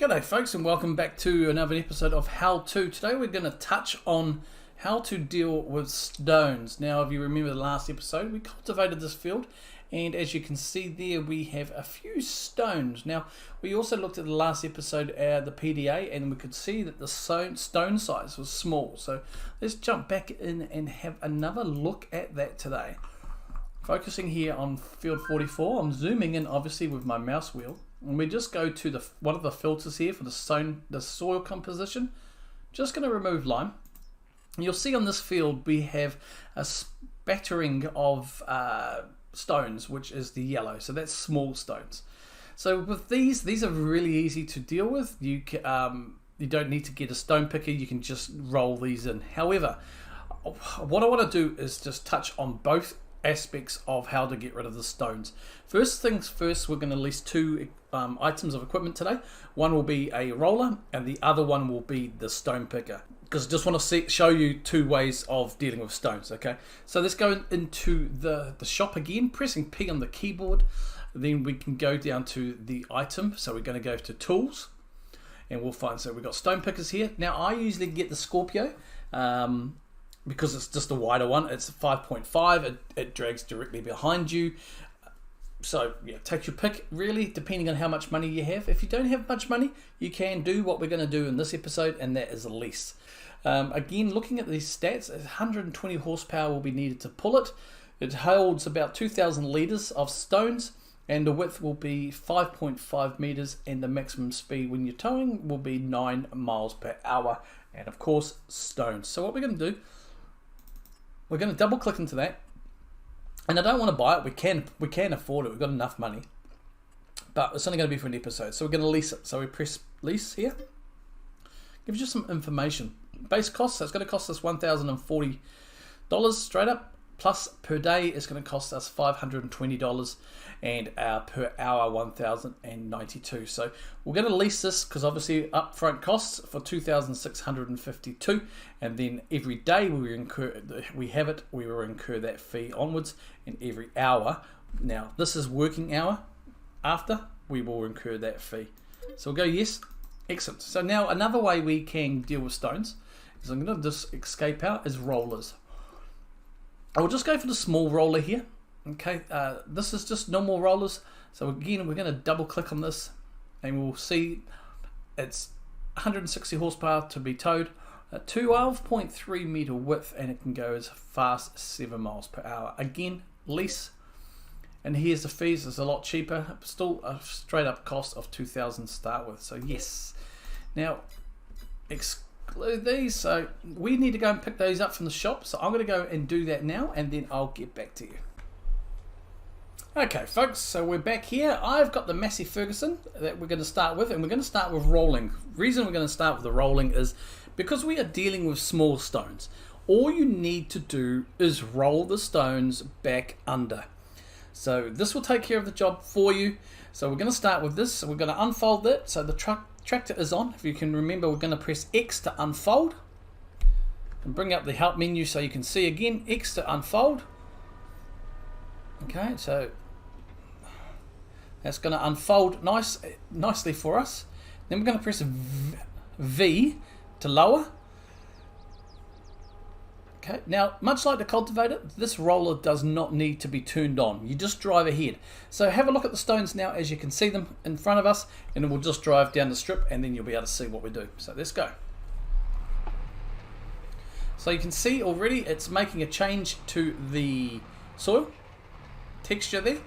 G'day folks, and welcome back to another episode of How To. Today we're going to touch on how to deal with stones. Now, if you remember the last episode, we cultivated this field, and as you can see there, we have a few stones. Now, we also looked at the last episode, the PDA, and we could see that the stone size was small. So let's jump back in and have another look at that today. Focusing here on field 44, I'm zooming in obviously with my mouse wheel. And we just go to one of the filters here for the soil composition. Just going to remove lime. You'll see on this field we have a spattering of stones, which is the yellow. So that's small stones. So with these are really easy to deal with. You don't need to get a stone picker. You can just roll these in. However, what I want to do is just touch on both aspects of how to get rid of the stones. First things first, we're going to list two items of equipment today. One will be a roller and the other one will be the stone picker, because I just want to show you two ways of dealing with stones. Okay, so let's go into the shop again, pressing P on the keyboard. Then we can go down to the item. So we're going to go to tools and we'll find, so we've got stone pickers here. Now I usually get the Scorpio because it's just a wider one. It's 5.5. It drags directly behind you. So yeah, take your pick really, depending on how much money you have. If you don't have much money, you can do what we're going to do in this episode, and that is a lease. Again, looking at these stats, 120 horsepower will be needed to pull it. It holds about 2,000 litres of stones, and the width will be 5.5 metres, and the maximum speed when you're towing will be 9 miles per hour, and of course stones. So what we're going to do, we're going to double click into that. And I don't want to buy it. We can afford it. We've got enough money. But it's only going to be for an episode. So we're going to lease it. So we press lease here. Gives you some information. Base cost, so it's going to cost us $1,040 straight up. Plus per day it's going to cost us $520, and per hour $1,092. So we're going to lease this because obviously upfront costs for $2,652, and then every day we will incur that fee onwards, and every hour. Now this is working hour. After, we will incur that fee. So we'll go yes. Excellent. So now another way we can deal with stones is, I'm going to just escape out, is rollers. I will just go for the small roller here. Okay, this is just normal rollers. So again, we're going to double click on this and we'll see it's 160 horsepower to be towed, a 12.3 meter width, and it can go as fast as 7 miles per hour. Again, lease. And here's the fees. It's a lot cheaper. Still a straight up cost of $2,000 to start with. So yes. Now, exclude these, so we need to go and pick those up from the shop. So I'm going to go and do that now, and then I'll get back to you. Okay folks, so we're back here. I've got the Massey Ferguson that we're going to start with, and we're going to start with rolling. Reason we're going to start with the rolling is because we are dealing with small stones. All you need to do is roll the stones back under. So this will take care of the job for you. So we're going to start with this. So we're going to unfold that. So the tractor is on. If you can remember, we're going to press X to unfold and bring up the help menu so you can see again. X to unfold. Okay, so that's going to unfold nicely for us. Then we're going to press V to lower. Okay, now much like the cultivator, this roller does not need to be turned on. You just drive ahead. So have a look at the stones now as you can see them in front of us, and then we'll just drive down the strip and then you'll be able to see what we do. So let's go. So you can see already it's making a change to the soil texture there.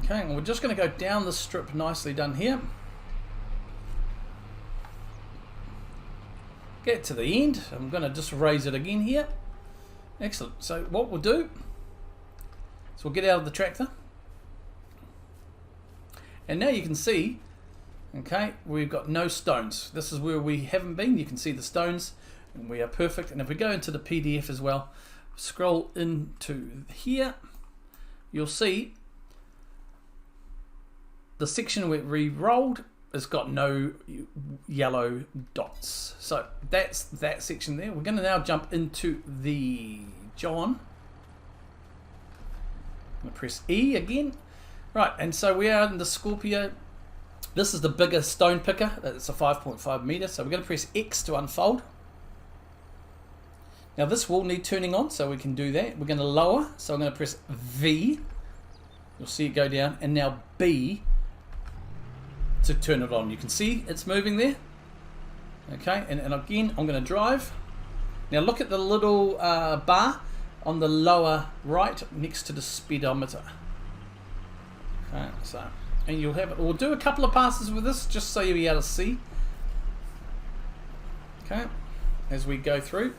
Okay, and we're just going to go down the strip, nicely done here. Get to the end. I'm going to just raise it again here. Excellent. So what we'll do is we'll get out of the tractor, and now you can see, okay, we've got no stones. This is where we haven't been. You can see the stones, and we are perfect. And if we go into the PDF as well, scroll into here, you'll see the section where we rolled has got no yellow dots. So that's that section there. We're going to now jump into the John. I'm going to press E again. Right, and so we are in the Scorpio This is the bigger stone picker. It's a 5.5 meter. So we're going to press X to unfold. Now this will need turning on, so we can do that. We're going to lower, so I'm going to press V. You'll see it go down, and now B to turn it on. You can see it's moving there. Okay, and again, I'm going to drive. Now look at the little bar on the lower right next to the speedometer. Okay, so, and you'll have it. We'll do a couple of passes with this just so you'll be able to see. Okay, as we go through.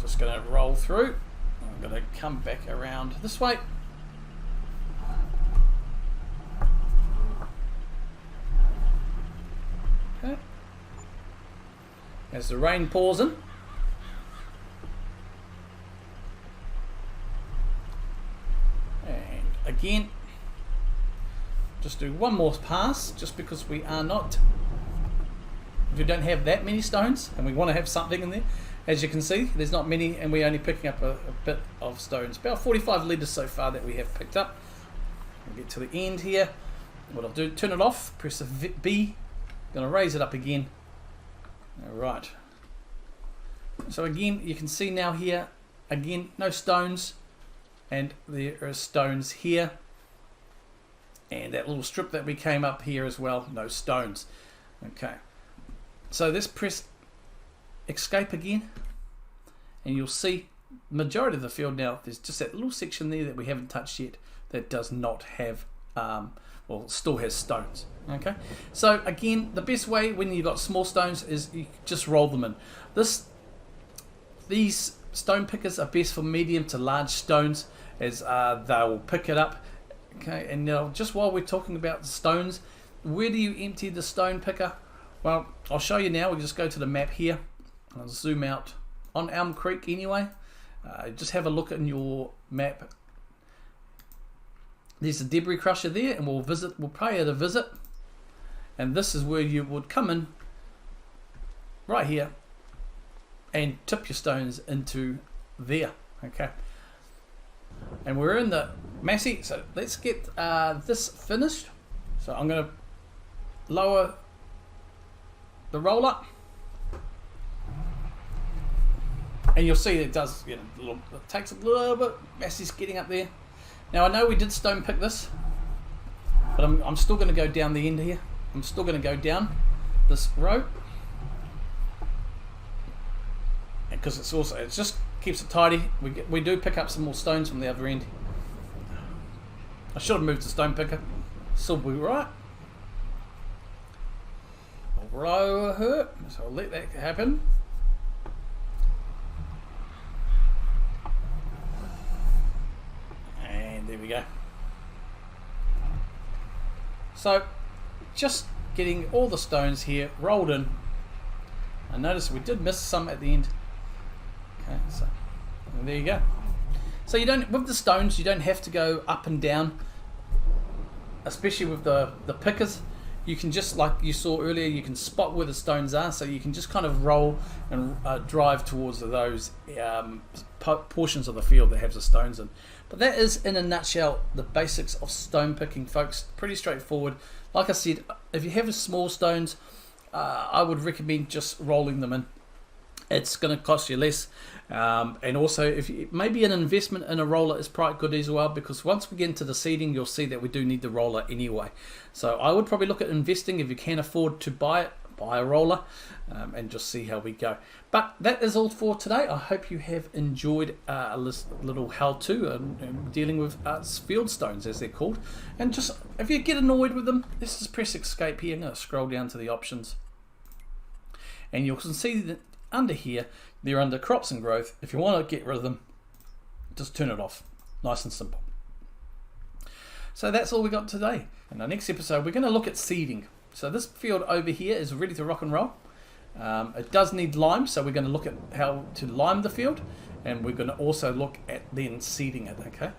Just going to roll through. I'm going to come back around this way. Okay. As the rain pours in. And again, just do one more pass, just because we are not, we don't have that many stones and we want to have something in there. As you can see, there's not many, and we're only picking up a bit of stones. About 45 litres so far that we have picked up. We'll get to the end here. What I'll do, turn it off, press the B, going to raise it up again. Alright. So again, you can see now here, again, no stones, and there are stones here. And that little strip that we came up here as well, no stones. Okay. So let's press escape again, and you'll see the majority of the field now, there's just that little section there that we haven't touched yet that does not have, well, still has stones. Okay, so again, the best way when you've got small stones is you just roll them in. These stone pickers are best for medium to large stones, as they'll pick it up. Okay, and now just while we're talking about the stones, where do you empty the stone picker? Well, I'll show you now. We'll just go to the map here. I'll zoom out on Elm Creek anyway. Just have a look in your map. There's a debris crusher there, and we'll pay it a visit. And this is where you would come in, right here, and tip your stones into there. Okay. And we're in the Massey, so let's get this finished. So I'm going to lower the roller. And you'll see it does, you know, it takes a little bit. Massey's getting up there. Now I know we did stone pick this, but I'm still going to go down the end here. I'm still going to go down this row, because it just keeps it tidy. We do pick up some more stones from the other end. I should have moved the stone picker. Still be right. I'll row her, so I'll let that happen. There we go. So just getting all the stones here rolled in. I noticed we did miss some at the end. Okay, so there you go. So you don't, with the stones, you don't have to go up and down, especially with the pickers. You can just, like you saw earlier, you can spot where the stones are, so you can just kind of roll and drive towards those portions of the field that have the stones in. But that is, in a nutshell, the basics of stone picking, folks. Pretty straightforward. Like I said, if you have small stones, I would recommend just rolling them in. It's going to cost you less, and also maybe an investment in a roller is quite good as well, because once we get into the seeding, you'll see that we do need the roller anyway. So I would probably look at investing. If you can afford to buy it, buy a roller, and just see how we go. But that is all for today. I hope you have enjoyed a little how-to dealing with field stones, as they're called. And just, if you get annoyed with them, let's just press escape here. I'm going to scroll down to the options, and you can see that under here, they're under crops and growth. If you want to get rid of them, just turn it off. Nice and simple. So that's all we got today. In our next episode, we're going to look at seeding. So this field over here is ready to rock and roll. It does need lime, so we're going to look at how to lime the field, and we're going to also look at then seeding it. Okay,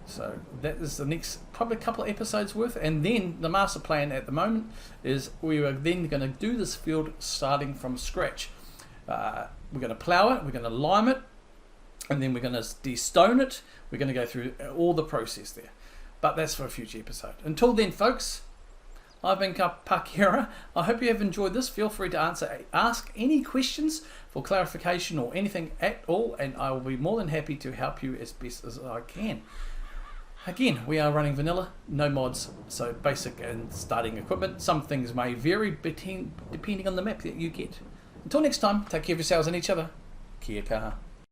so that is the next probably couple of episodes worth, and then the master plan at the moment is we are then going to do this field starting from scratch. We're going to plough it, we're going to lime it, and then we're going to de-stone it. We're going to go through all the process there. But that's for a future episode. Until then, folks, I've been Pakira. I hope you have enjoyed this. Feel free to ask any questions for clarification or anything at all, and I will be more than happy to help you as best as I can. Again, we are running vanilla, no mods, so basic and starting equipment. Some things may vary depending on the map that you get. Until next time, take care of yourselves and each other. Kia kaha.